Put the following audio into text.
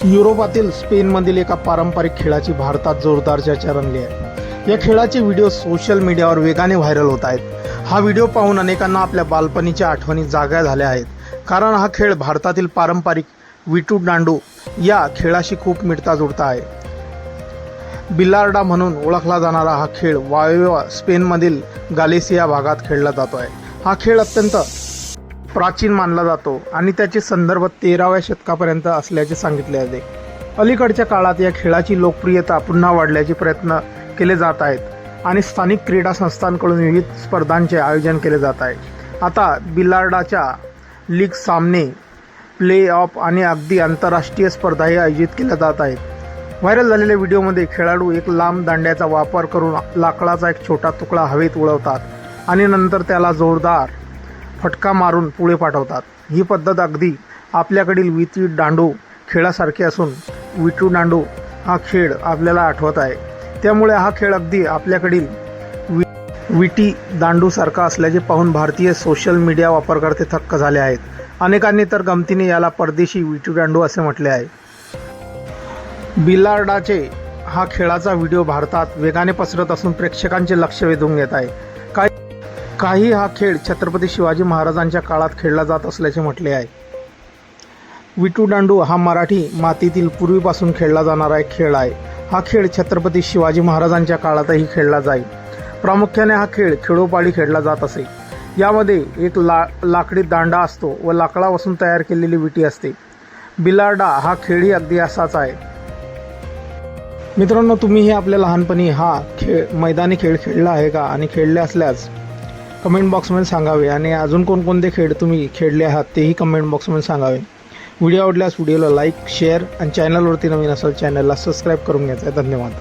युरोपातील स्पेनमधील एका पारंपरिक खेळाची भारतात जोरदार चर्चा रंगली आहे। या खेळाचे व्हिडिओ सोशल मीडियावर वेगाने व्हायरल होत आहेत। हा व्हिडिओ पाहून अनेकांना आपल्या बालपणीच्या आठवणी जाग्या झाल्या आहेत, कारण हा खेळ भारतातील पारंपरिक विटू दांडू या खेळाशी खूप मिळता जुळता आहे। बिलार्डा म्हणून ओळखला जाणारा हा खेळ वायव्य स्पेनमधील गालिसिया भागात खेळला जातो आहे। हा खेळ अत्यंत प्राचीन मानला जातो आणि त्याचे संदर्भ 13व्या शतकापर्यंत असल्याचे सांगितले जाते। अलीकडच्या काळात या खेळाची लोकप्रियता पुन्हा वाढण्याचे प्रयत्न केले जात आहेत आणि स्थानिक क्रीडा संस्थांकडून विविध स्पर्धांचे आयोजन केले जात आहे। आता बिलार्डाच्या लीग सामने, प्ले ऑफ आणि अगदी आंतरराष्ट्रीय स्पर्धाही आयोजित केल्या जात आहेत। व्हायरल झालेल्या व्हिडिओमध्ये खेळाडू एक लांब दांड्याचा वापर करून लाकडाचा एक छोटा तुकडा हवेत उडवतात आणि नंतर त्याला जोरदार फटका मारून पुढे पाठवतात। ही पद्धत अगदी आपल्याकडील विटी दांडू खेळासारखी असून विटू दांडू हा खेळ आपल्याला आठवत आहे, त्यामुळे हा खेळ अगदी आपल्याकडील विटी दांडू सारखा असल्याचे पाहून भारतीय सोशल मीडिया वापरकर्ते थक्क झाले आहेत। अनेकांनी तर गमतीने याला परदेशी विटू दांडू असे म्हटले आहे। बिलार्डाचे हा खेळाचा व्हिडिओ भारतात वेगाने पसरत असून प्रेक्षकांचे लक्ष वेधून घेत आहे। काही हा खेळ छत्रपती शिवाजी महाराजांच्या काळात खेळला जात असल्याचे म्हटले आहे। विटू दांडू हा मराठी मातीतील पूर्वीपासून खेळला जाणारा एक खेळ आहे। हा खेळ छत्रपती शिवाजी महाराजांच्या काळातही खेळला जाईल। प्रामुख्याने हा खेळ खेडोपाडी खेळला जात असे। यामध्ये एक लाकडी दांडा असतो व लाकडापासून तयार केलेली विटी असते। बिलार्डा हा खेळही अगदी असाच आहे। मित्रांनो, तुम्हीही आपल्या लहानपणी हा मैदानी खेळ खेळला आहे का? आणि खेळले असल्यास कमेंट बॉक्समध्ये सांगावे आणि अजून कोणकोणते खेळ तुम्ही खेळले आहात तेही कमेंट बॉक्समध्ये सांगावे। व्हिडिओ आवडल्यास व्हिडिओला लाईक, शेअर आणि चॅनलवरती नवीन असेल चॅनलला सबस्क्राईब करून घ्यायचं आहे। धन्यवाद।